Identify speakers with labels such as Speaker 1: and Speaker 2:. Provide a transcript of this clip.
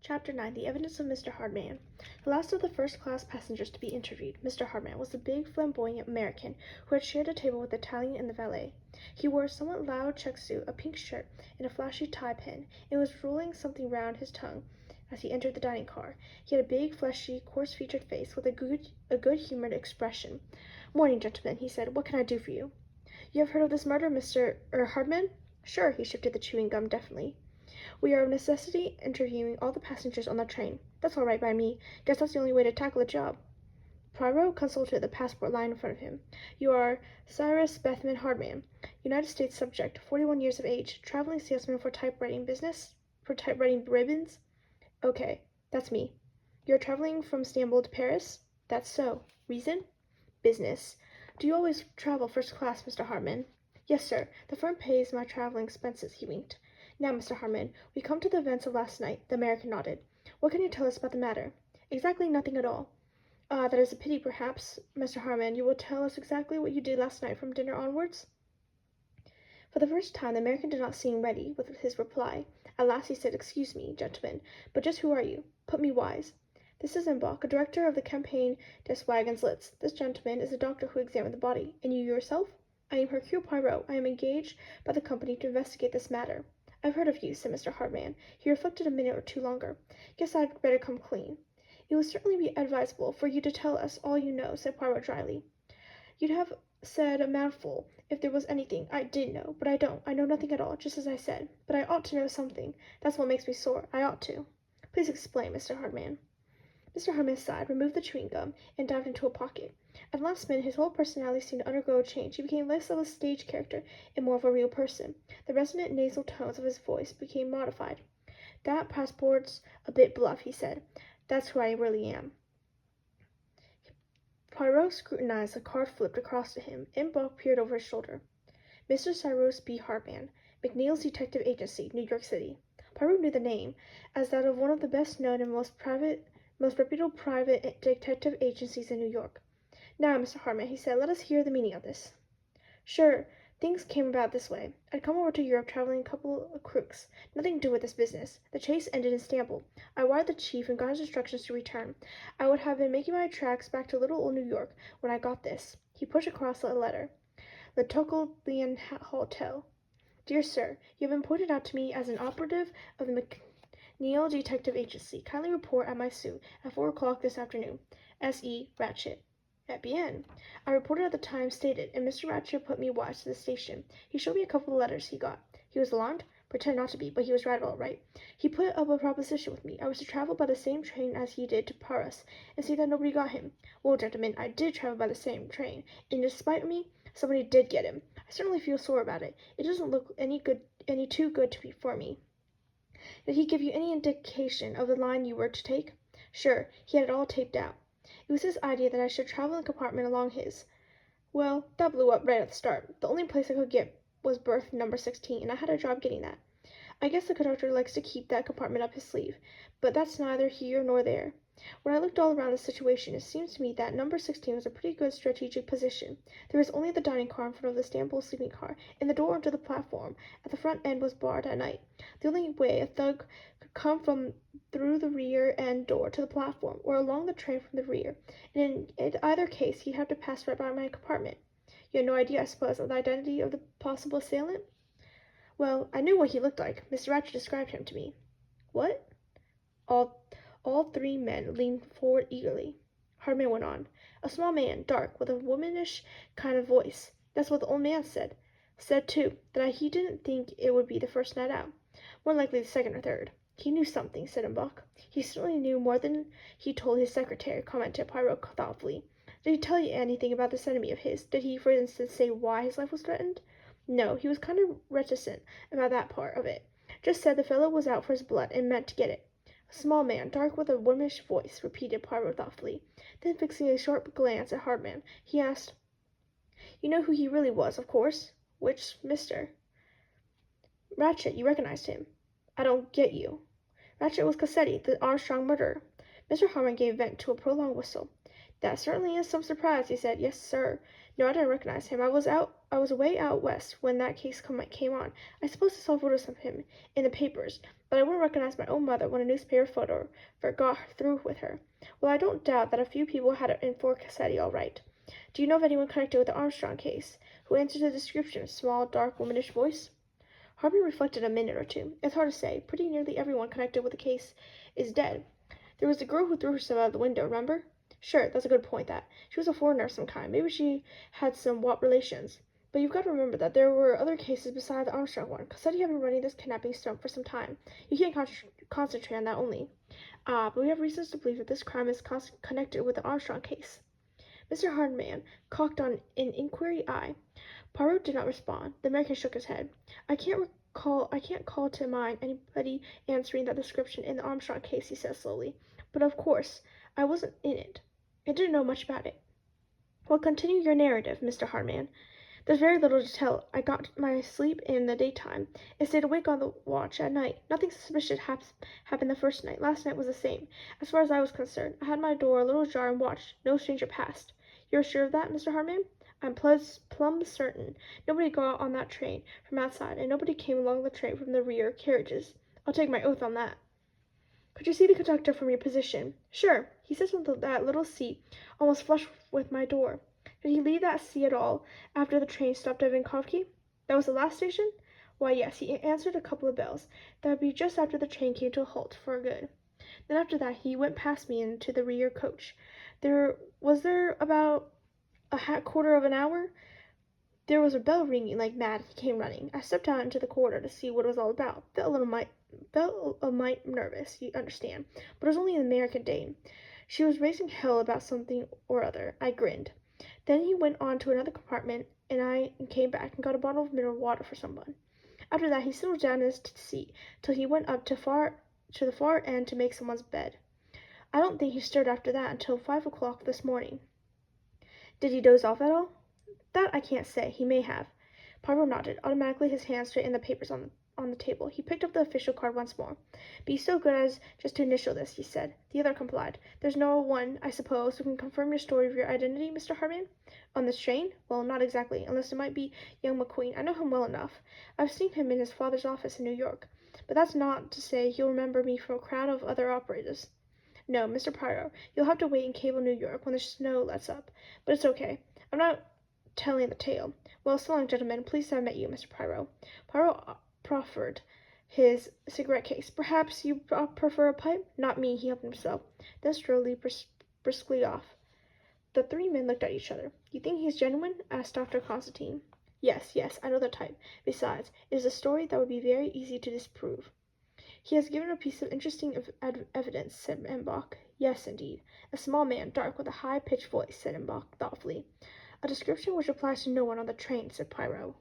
Speaker 1: Chapter 9 The Evidence of Mr. Hardman. The last of the first-class passengers to be interviewed, Mr. Hardman, was the big, flamboyant American who had shared a table with the Italian and the valet. He wore a somewhat loud check suit, a pink shirt, and a flashy tie pin, and was rolling something round his tongue as he entered the dining car. He had a big, fleshy, coarse-featured face with a good-humored expression. "Morning, gentlemen," he said. "What can I do for you?" "You have heard of this murder, Mr. Hardman?" "Sure." He shifted the chewing gum definitely. "We are of necessity interviewing all the passengers on the train." "That's all right by me. Guess that's the only way to tackle the job." Poirot consulted the passport lying in front of him. "You are Cyrus Bethman Hardman, United States subject, 41 years of age, traveling salesman for typewriting ribbons?" "Okay, that's me." "You're traveling from Istanbul to Paris?" "That's so." "Reason?" "Business." "Do you always travel first class, Mr. Hardman?" "Yes, sir. The firm pays my traveling expenses." He winked. "Now, Mr. Hardman, we come to the events of last night." The American nodded. "What can you tell us about the matter?" "Exactly nothing at all." "Ah, that is a pity. Perhaps, Mr. Hardman, you will tell us exactly what you did last night from dinner onwards?" For the first time the American did not seem ready with his reply. At last he said, "Excuse me, gentlemen, but just who are you? Put me wise." "This is Imbach, a director of the Campagne des Wagons Lits. This gentleman is the doctor who examined the body. And you yourself?" "I am Hercule Poirot. I am engaged by the company to investigate this matter." "I've heard of you," said Mr. Hardman. He reflected a minute or two longer. "Guess I'd better come clean." "It would certainly be advisable for you to tell us all you know," said Poirot dryly. "You'd have said a mouthful if there was anything I did know, but I don't. I know nothing at all, just as I said. But I ought to know something. That's what makes me sore. I ought to." "Please explain, Mr. Hardman." Mr. Hardman sighed, removed the chewing gum, and dived into a pocket. At the last minute his whole personality seemed to undergo a change. He became less of a stage character and more of a real person. The resonant nasal tones of his voice became modified. "That passport's a bit bluff," he said. "That's who I really am." Poirot scrutinized the card flipped across to him. Imbach peered over his shoulder. "Mr. Cyrus B. Hardman, McNeil's Detective Agency, New York City." Poirot knew the name as that of one of the best known and most reputable private detective agencies in New York. "Now, Mr. Hardman," he said, "let us hear the meaning of this." "Sure. Things came about this way. I'd come over to Europe traveling a couple of crooks. Nothing to do with this business. The chase ended in Istanbul. I wired the chief and got his instructions to return. I would have been making my tracks back to little old New York when I got this." He pushed across a letter. "Le Tocqueville Hotel. Dear Sir, you have been pointed out to me as an operative of the McNeil Detective Agency. Kindly report at my suite at 4 o'clock this afternoon. S.E. Ratchet." "Eh bien." "I reported at the time stated, and Mr. Ratchet put me wise to the station. He showed me a couple of letters he got. He was alarmed? Pretend not to be, but he was right all right. He put up a proposition with me. I was to travel by the same train as he did to Paris, and see that nobody got him. Well, gentlemen, I did travel by the same train, and despite me, somebody did get him. I certainly feel sore about it. It doesn't look any too good to be for me." "Did he give you any indication of the line you were to take?" "Sure. He had it all taped out. It was his idea that I should travel in a compartment along his. Well, that blew up right at the start. The only place I could get was berth number 16, and I had a job getting that. I guess the conductor likes to keep that compartment up his sleeve, but that's neither here nor there. When I looked all around the situation, it seems to me that number 16 was a pretty good strategic position. There was only the dining car in front of the Istanbul sleeping car, and the door onto the platform at the front end was barred at night. The only way a thug could come from through the rear end door to the platform, or along the train from the rear, and in either case he'd have to pass right by my compartment. You had no idea, I suppose, of the identity of the possible assailant?" "Well, I knew what he looked like. Mr. Ratchet described him to me." "What?" All three men leaned forward eagerly. Hardman went on. "A small man, dark, with a womanish kind of voice. That's what the old man said. Said, too, that he didn't think it would be the first night out. More likely the second or third." "He knew something," said Imbach. "He certainly knew more than he told his secretary," commented Poirot thoughtfully. "Did he tell you anything about this enemy of his? Did he, for instance, say why his life was threatened?" "No, he was kind of reticent about that part of it. Just said the fellow was out for his blood and meant to get it." "A small man, dark, with a womanish voice," repeated Poirot thoughtfully. Then, fixing a sharp glance at Hardman, he asked, "You know who he really was, of course?" "Which Mr. "Ratchet. You recognized him." "I don't get you." "Ratchet was Cassetti, the Armstrong murderer." Mr. Hardman gave vent to a prolonged whistle. "That certainly is some surprise," he said. "Yes, sir. No, I didn't recognize him. I was away out west when that case came on. I suppose I saw photos of him in the papers, but I wouldn't recognize my own mother when a newspaper photographer got through with her. Well, I don't doubt that a few people had it in for Cassetti all right. Do you know of anyone connected with the Armstrong case who answered the description? Small, dark, womanish voice. Harvey reflected a minute or two. It's hard to say. Pretty nearly everyone connected with the case is dead. There was the girl who threw herself out of the window, remember? Sure, that's a good point, that. She was a foreigner of some kind. Maybe she had some Watt relations. But you've got to remember that there were other cases besides the Armstrong one. Cassetti had been running this kidnapping stunt for some time. You can't concentrate on that only. But we have reasons to believe that this crime is connected with the Armstrong case. Mr. Hardman cocked on an inquiry eye. Poirot did not respond. The American shook his head. I can't call to mind anybody answering that description in the Armstrong case, he said slowly. But of course, I wasn't in it. I didn't know much about it. Well, continue your narrative, Mr. Hardman. There's very little to tell. I got my sleep in the daytime and stayed awake on the watch at night. Nothing suspicious happened the first night. Last night was the same. As far as I was concerned, I had my door a little ajar and watched. No stranger passed. You're sure of that, Mr. Hardman? I'm plumb certain. Nobody got on that train from outside, and nobody came along the train from the rear carriages. I'll take my oath on that. Could you see the conductor from your position? Sure. He sits on that little seat, almost flush with my door. Did he leave that seat at all after the train stopped at Vinkovci? That was the last station? Why, yes, he answered a couple of bells. That would be just after the train came to a halt for good. Then after that he went past me into the rear coach. Was there about a quarter of an hour? There was a bell ringing like mad. He came running. I stepped out into the corridor to see what it was all about. Felt a mite nervous, you understand, but it was only an American dame. She was raising hell about something or other. I grinned. Then he went on to another compartment, and I came back and got a bottle of mineral water for someone. After that he settled down in his seat till he went up to the far end to make someone's bed. I don't think he stirred after that until 5 o'clock this morning. Did he doze off at all? That I can't say. He may have. Poirot nodded. Automatically his hand straightened the papers on the table. He picked up the official card once more. Be so good as just to initial this, he said. The other complied. There's no one, I suppose, who can confirm your story of your identity, Mr. Hardman? On this train? Well, not exactly, unless it might be young McQueen. I know him well enough. I've seen him in his father's office in New York. But that's not to say he'll remember me from a crowd of other operators. No, Mr. Poirot, you'll have to wait in Cable, New York, when the snow lets up. But it's okay. I'm not telling the tale. Well, so long, gentlemen. Pleased to have met you, Mr. Poirot. Poirot proffered his cigarette case. Perhaps you prefer a pipe? Not me, he helped himself. Then strode briskly off. The three men looked at each other. You think he's genuine? Asked Dr. Constantine. Yes, I know the type. Besides, it is a story that would be very easy to disprove. He has given a piece of interesting evidence, said Embach. Yes, indeed. A small man, dark, with a high-pitched voice, said Embach thoughtfully. A description which applies to no one on the train, said Poirot.